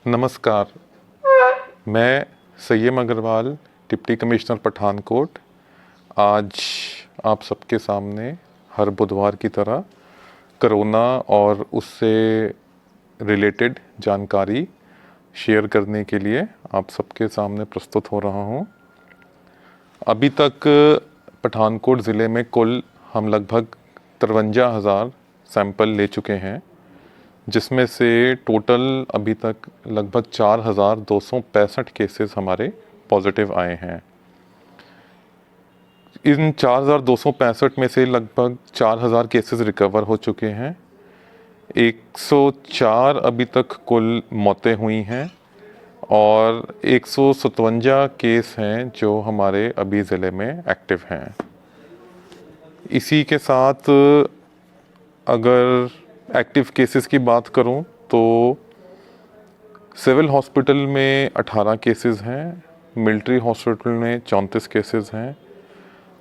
नमस्कार, मैं Saiyam Agarwal, deputy commissioner Pathankot, आज आप सबके सामने हर बुधवार की तरह कोरोना और उससे रिलेटेड जानकारी शेयर करने के लिए आप सबके सामने प्रस्तुत हो रहा हूँ। अभी तक पठानकोट ज़िले में कुल हम लगभग 53,000 सैंपल ले चुके हैं, जिसमें से टोटल अभी तक लगभग 4,265 केसेस हमारे पॉजिटिव आए हैं। इन 4,265 में से लगभग 4,000 केसेस रिकवर हो चुके हैं। 104 अभी तक कुल मौतें हुई हैं और 157 केस हैं जो हमारे अभी ज़िले में एक्टिव हैं। इसी के साथ अगर एक्टिव केसेस की बात करूं तो सिविल हॉस्पिटल में 18 केसेस हैं, मिलिट्री हॉस्पिटल में 34 केसेस हैं,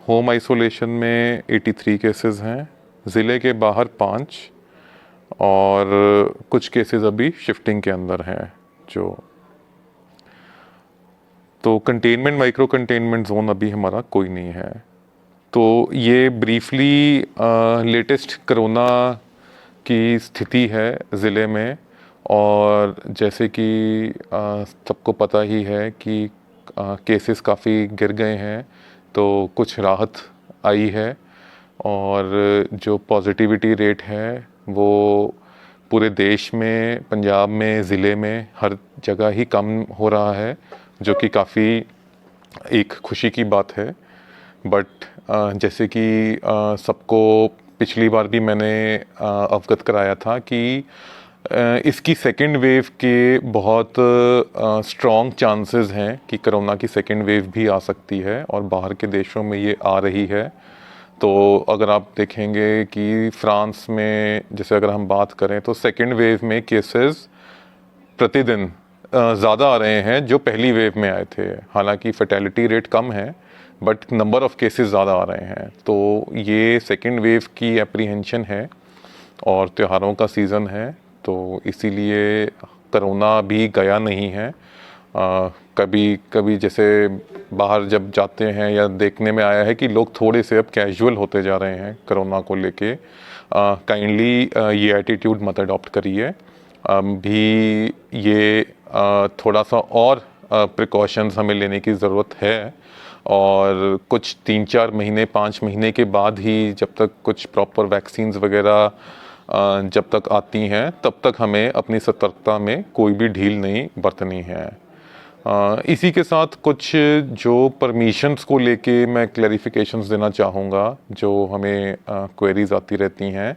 होम आइसोलेशन में 83 केसेस हैं, ज़िले के बाहर 5 और कुछ केसेस अभी शिफ्टिंग के अंदर हैं। तो कंटेनमेंट, माइक्रो कंटेनमेंट जोन अभी हमारा कोई नहीं है। तो ये ब्रीफली लेटेस्ट कोरोना की स्थिति है ज़िले में। और जैसे कि सबको पता ही है कि केसेस काफ़ी गिर गए हैं, तो कुछ राहत आई है और जो पॉजिटिविटी रेट है वो पूरे देश में, पंजाब में, ज़िले में हर जगह ही कम हो रहा है, जो कि काफ़ी एक खुशी की बात है। बट जैसे कि सबको पिछली बार भी मैंने अवगत कराया था कि इसकी सेकेंड वेव के बहुत स्ट्रॉन्ग चांसेस हैं कि कोरोना की सेकेंड वेव भी आ सकती है और बाहर के देशों में ये आ रही है। तो अगर आप देखेंगे कि फ्रांस में जैसे अगर हम बात करें तो सेकेंड वेव में केसेस प्रतिदिन ज़्यादा आ रहे हैं जो पहली वेव में आए थे। हालांकि फर्टेलिटी रेट कम है बट नंबर ऑफ़ केसेस ज़्यादा आ रहे हैं। तो ये सेकेंड वेव की एप्रीहेंशन है और त्योहारों का सीज़न है, तो इसीलिए कोरोना भी गया नहीं है। कभी कभी जैसे बाहर जब जाते हैं या देखने में आया है कि लोग थोड़े से अब कैजुअल होते जा रहे हैं कोरोना को लेके। काइंडली ये एटीट्यूड मत अडॉप्ट करिए। भी ये थोड़ा सा और प्रिकॉशंस हमें लेने की ज़रूरत है और कुछ 3-4 महीने, 5 महीने के बाद ही जब तक कुछ प्रॉपर वैक्सीन्स वगैरह जब तक आती हैं तब तक हमें अपनी सतर्कता में कोई भी ढील नहीं बरतनी है। इसी के साथ कुछ जो परमिशंस को लेके मैं क्लैरिफिकेशंस देना चाहूँगा, जो हमें क्वेरीज आती रहती हैं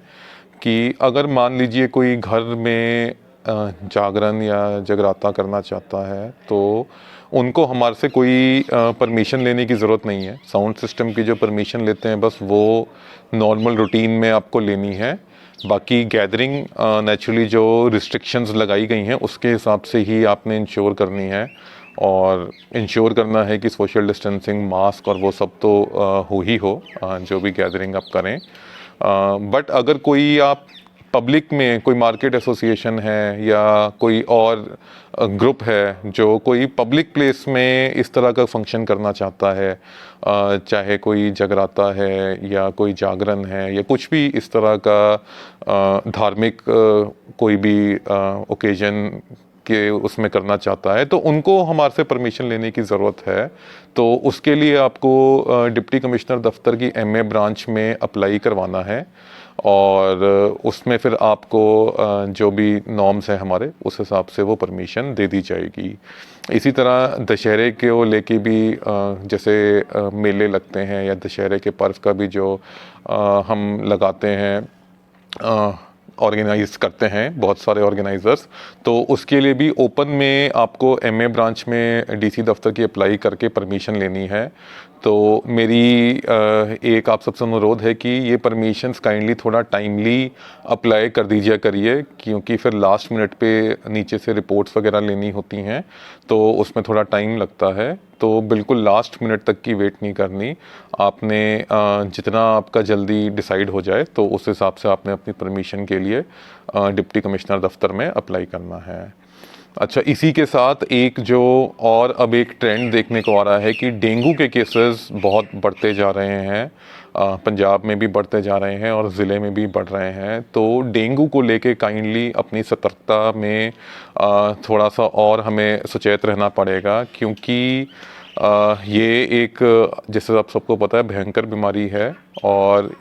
कि अगर मान लीजिए कोई घर में जागरण या जगराता करना चाहता है तो उनको हमारे से कोई परमिशन लेने की ज़रूरत नहीं है। साउंड सिस्टम की जो परमिशन लेते हैं बस वो नॉर्मल रूटीन में आपको लेनी है। बाकी गैदरिंग नेचुरली जो रिस्ट्रिक्शंस लगाई गई हैं उसके हिसाब से ही आपने इंश्योर करनी है और इंश्योर करना है कि सोशल डिस्टेंसिंग, मास्क और वो सब तो हो ही हो जो भी गैदरिंग आप करें। बट अगर कोई आप पब्लिक में, कोई मार्केट एसोसिएशन है या कोई और ग्रुप है जो कोई पब्लिक प्लेस में इस तरह का फंक्शन करना चाहता है, चाहे कोई जगराता है या कोई जागरण है या कुछ भी इस तरह का धार्मिक कोई भी ओकेजन के उसमें करना चाहता है, तो उनको हमारे से परमिशन लेने की ज़रूरत है। तो उसके लिए आपको डिप्टी कमिश्नर दफ्तर की एमए ब्रांच में अप्लाई करवाना है और उसमें फिर आपको जो भी नॉर्म्स हैं हमारे, उस हिसाब से वो परमिशन दे दी जाएगी। इसी तरह दशहरे को लेके भी जैसे मेले लगते हैं या दशहरे के पर्व का भी जो हम लगाते हैं, ऑर्गेनाइज करते हैं बहुत सारे ऑर्गेनाइज़र्स, तो उसके लिए भी ओपन में आपको एमए ब्रांच में डीसी दफ्तर की अप्लाई करके परमिशन लेनी है। तो मेरी एक आप सबसे अनुरोध है कि ये परमिशंस काइंडली थोड़ा टाइमली अप्लाई कर दीजिए करिए, क्योंकि फिर लास्ट मिनट पे नीचे से रिपोर्ट्स वगैरह लेनी होती हैं तो उसमें थोड़ा टाइम लगता है। तो बिल्कुल लास्ट मिनट तक की वेट नहीं करनी आपने। जितना आपका जल्दी डिसाइड हो जाए तो उस हिसाब से आपने अपनी परमिशन के लिए डिप्टी कमिश्नर दफ्तर में अप्लाई करना है। अच्छा, इसी के साथ एक जो और अब एक ट्रेंड देखने को आ रहा है कि डेंगू के केसेस बहुत बढ़ते जा रहे हैं। पंजाब में भी बढ़ते जा रहे हैं और ज़िले में भी बढ़ रहे हैं। तो डेंगू को लेके काइंडली अपनी सतर्कता में थोड़ा सा और हमें सचेत रहना पड़ेगा, क्योंकि ये एक, जैसे आप सबको पता है, भयंकर बीमारी है और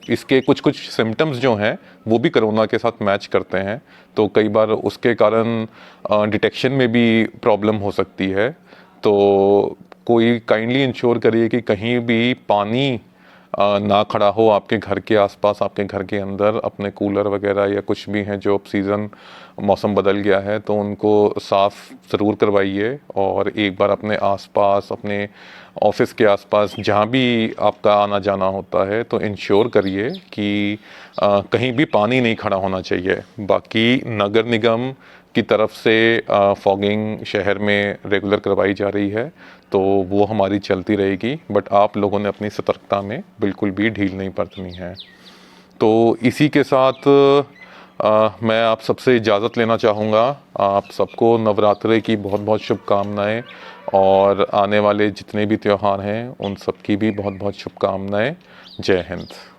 इसके कुछ कुछ सिम्टम्स जो हैं वो भी कोरोना के साथ मैच करते हैं। तो कई बार उसके कारण डिटेक्शन में भी प्रॉब्लम हो सकती है। तो कोई काइंडली इंश्योर करिए कि कहीं भी पानी ना खड़ा हो आपके घर के आसपास, आपके घर के अंदर। अपने कूलर वगैरह या कुछ भी हैं जो अब सीज़न, मौसम बदल गया है तो उनको साफ़ ज़रूर करवाइए। और एक बार अपने आसपास, अपने ऑफिस के आसपास जहाँ भी आपका आना जाना होता है तो इंश्योर करिए कि कहीं भी पानी नहीं खड़ा होना चाहिए। बाकी नगर निगम की तरफ से फॉगिंग शहर में रेगुलर करवाई जा रही है तो वो हमारी चलती रहेगी, बट आप लोगों ने अपनी सतर्कता में बिल्कुल भी ढील नहीं बरतनी है। तो इसी के साथ मैं आप सबसे इजाज़त लेना चाहूँगा। आप सबको नवरात्रे की बहुत बहुत शुभकामनाएं और आने वाले जितने भी त्यौहार हैं उन सब की भी बहुत बहुत शुभकामनाएं। जय हिंद।